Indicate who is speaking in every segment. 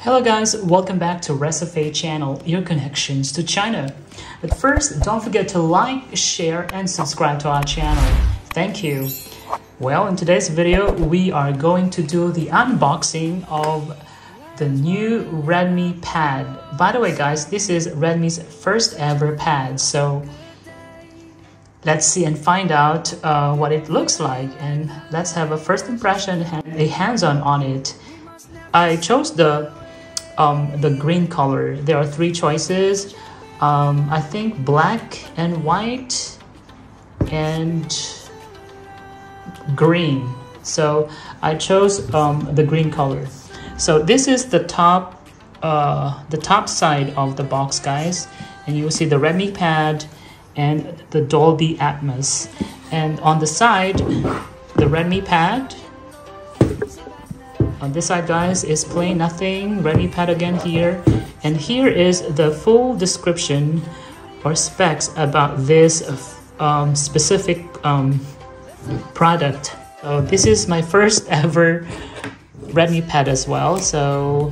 Speaker 1: Hello guys, welcome back to Recipe channel, your connections to China. But first, don't forget to like, share, and subscribe to our channel. Thank you. Well, in today's video, we are going to do the unboxing of the new Redmi pad. By the way guys, this is Redmi's first ever pad, so let's see and find out what it looks like, and let's have a first impression and a hands-on on it. I chose the green color. There are three choices. I think black and white and green. So I chose the green color. So this is the top side of the box, guys, and you will see the Redmi pad and the Dolby Atmos. And on the side, the Redmi pad. On this side, guys, is plain nothing. Redmi pad again here. And here is the full description or specs about this specific product. So this is my first ever Redmi pad as well. So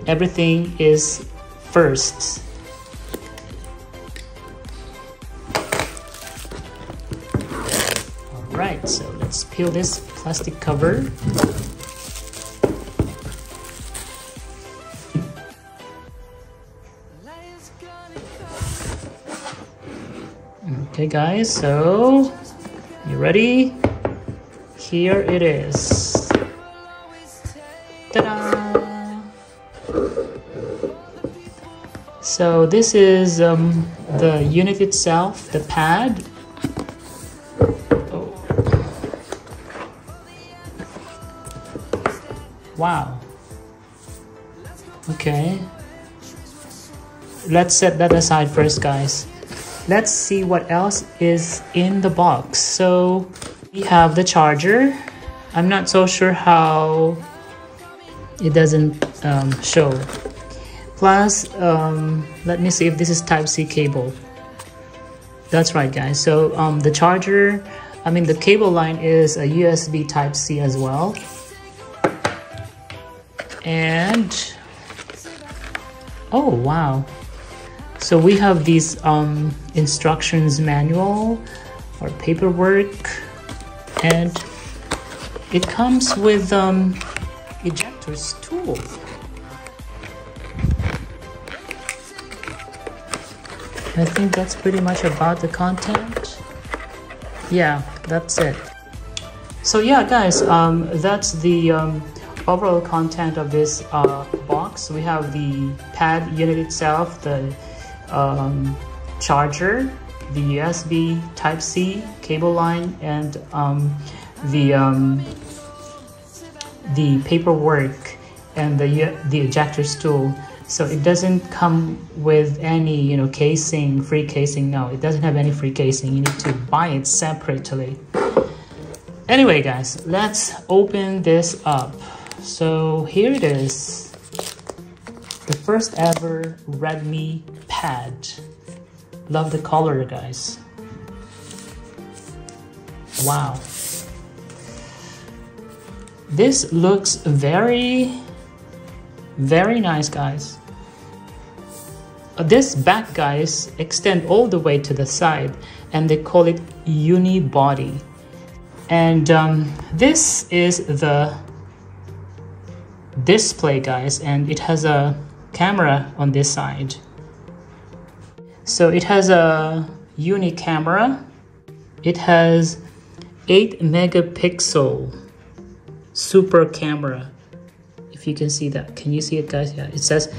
Speaker 1: everything is first. Alright, so let's peel this plastic cover. Okay guys, so you ready? Here it is. Ta-da! So this is the unit itself, the pad. Oh. Wow. Okay. Let's set that aside first, guys. Let's see what else is in the box. So we have the charger. I'm not so sure how it doesn't show. Plus, let me see if this is Type-C cable. That's right, guys. So the charger, the cable line is a USB Type-C as well. And oh wow. So we have these instructions manual or paperwork, and it comes with ejector's tool. I think that's pretty much about the content. Yeah, that's it. So yeah guys, that's the overall content of this box. We have the pad unit itself, the charger, the USB Type-C cable line, and the paperwork and the ejector's tool. So it doesn't come with any casing, free casing. No, it doesn't have any free casing. You need to buy it separately. Anyway guys, let's open this up. So here it is, the first ever Redmi pad. Love the color, guys. Wow. This looks very, very nice, guys. This back, guys, extend all the way to the side, and they call it unibody. And this is the display, guys, and it has a camera on this side. So it has a uni camera. It has 8 megapixel super camera. If you can see that, can you see it, guys? Yeah, it says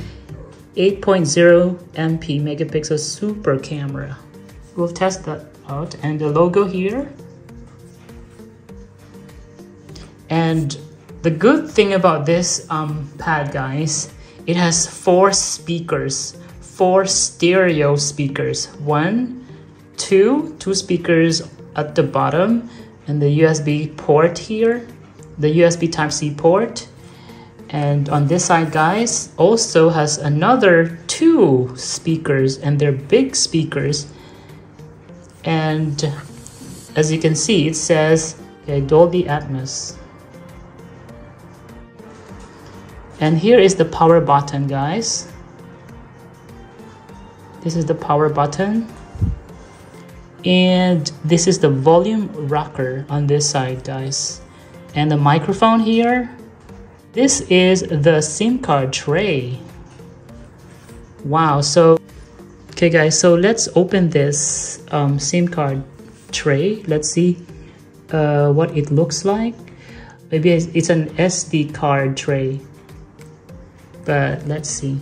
Speaker 1: 8.0 MP megapixel super camera. We'll test that out, and the logo here. And the good thing about this pad, guys, it has 4 speakers, 4 stereo speakers. 1, 2 speakers at the bottom, and the USB port here, the USB Type-C port. And on this side, guys, also has another 2 speakers, and they're big speakers. And as you can see, it says Dolby Atmos. And here is the power button, guys. This is the power button. And this is the volume rocker on this side, guys. And the microphone here. This is the SIM card tray. Wow, so okay guys, so let's open this SIM card tray. Let's see what it looks like. Maybe it's an SD card tray, but let's see.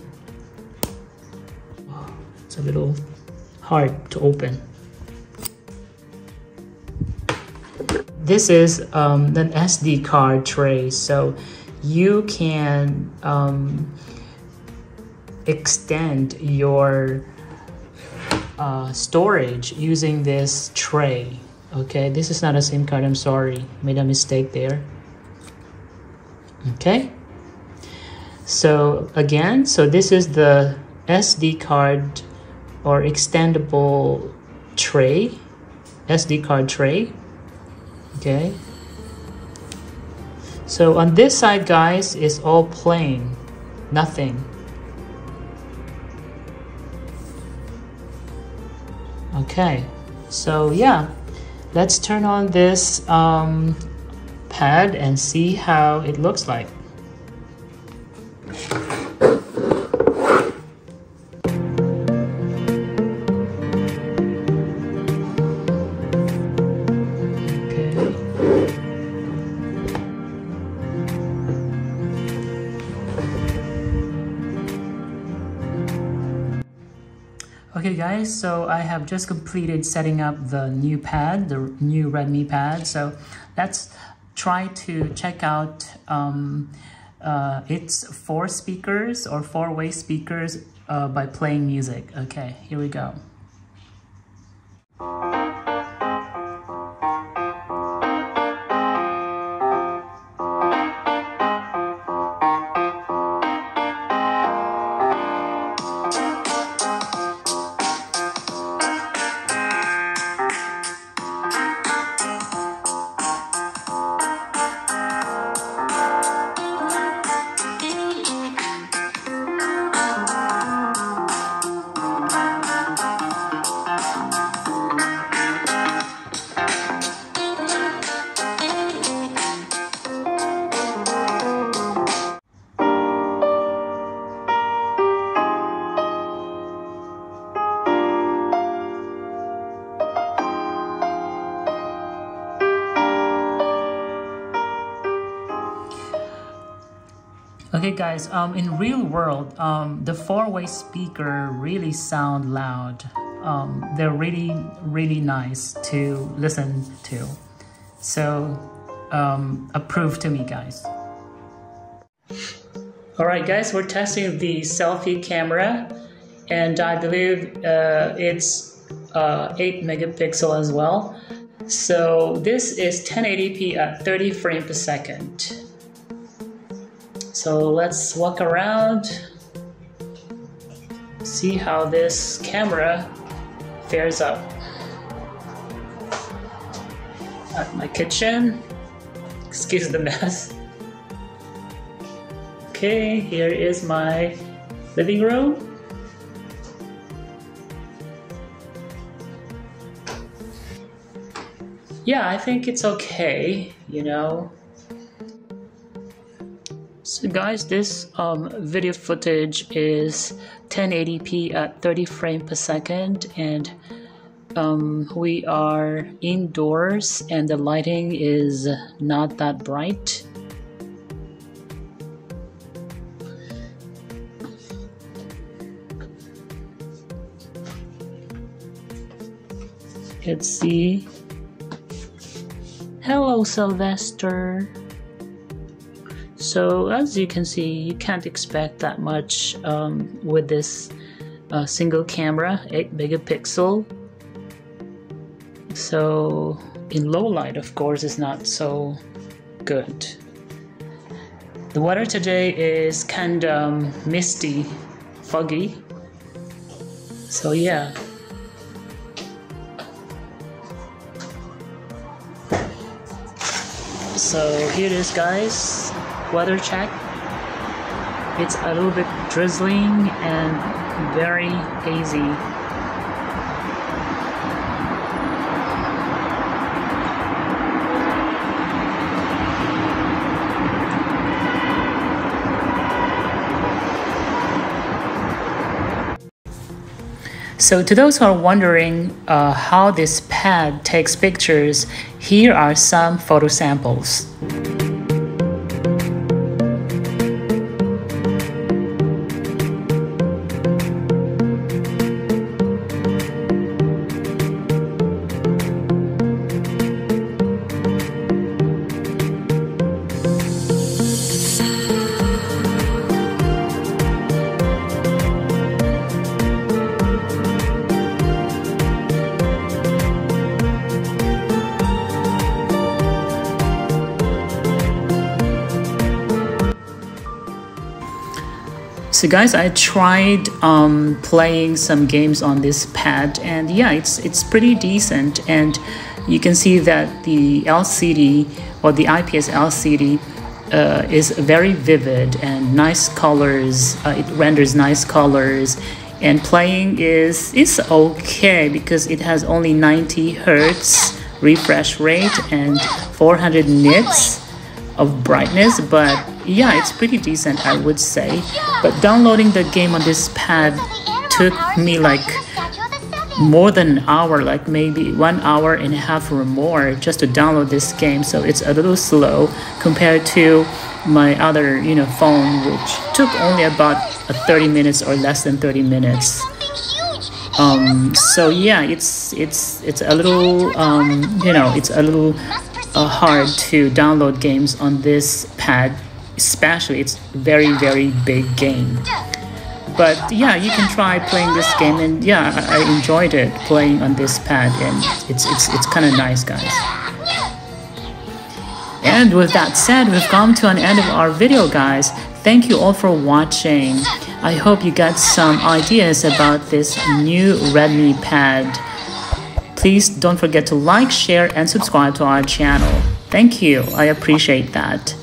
Speaker 1: Oh, it's a little hard to open. This is an SD card tray, so you can extend your storage using this tray. Okay, this is not a SIM card, I'm sorry, made a mistake there. Okay, so again, so this is the SD card or extendable tray, SD card tray. Okay, so on this side, guys, is all plain, nothing. Okay, so yeah, let's turn on this pad and see how it looks like. Okay guys, so I have just completed setting up the new pad, the new Redmi pad. So let's try to check out its 4 speakers or 4-way speakers by playing music. Okay, here we go. Okay guys, in real world, the 4-way speaker really sound loud. They're really nice to listen to. So approve to me, guys. Alright guys, we're testing the selfie camera, and I believe it's 8 megapixel as well. So this is 1080p at 30 frames per second. So let's walk around, see how this camera fares up. At my kitchen, excuse the mess. Okay, here is my living room. Yeah, I think it's okay, you know. So guys, this video footage is 1080p at 30 frames per second, and we are indoors and the lighting is not that bright. Let's see. Hello, Sylvester. So as you can see, you can't expect that much with this single camera, 8 megapixel. So in low light, of course, is not so good. The weather today is kind of misty, foggy. So yeah. So here it is, guys. Weather check. it's a little bit drizzling and very hazy. So to those who are wondering how this pad takes pictures, here are some photo samples. So guys, I tried playing some games on this pad, and yeah, it's pretty decent. And you can see that the LCD or the IPS LCD is very vivid and nice colors. It renders nice colors, and playing is okay because it has only 90 Hertz refresh rate and 400 nits of brightness, but yeah, it's pretty decent, I would say. But downloading the game on this pad took me like more than an hour, like maybe 1 hour and a half or more just to download this game. So it's a little slow compared to my other phone, which took only about 30 minutes or less than 30 minutes. So yeah, it's a little it's a little hard to download games on this pad, especially it's very big game. But yeah, you can try playing this game, and yeah, I enjoyed it playing on this pad, and it's kind of nice, guys. And with that said, we've come to an end of our video, guys. Thank you all for watching. I hope you got some ideas about this new Redmi pad. Please don't forget to like, share, and subscribe to our channel. Thank you. I appreciate that.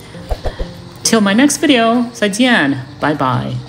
Speaker 1: Till my next video, 再见. Bye bye.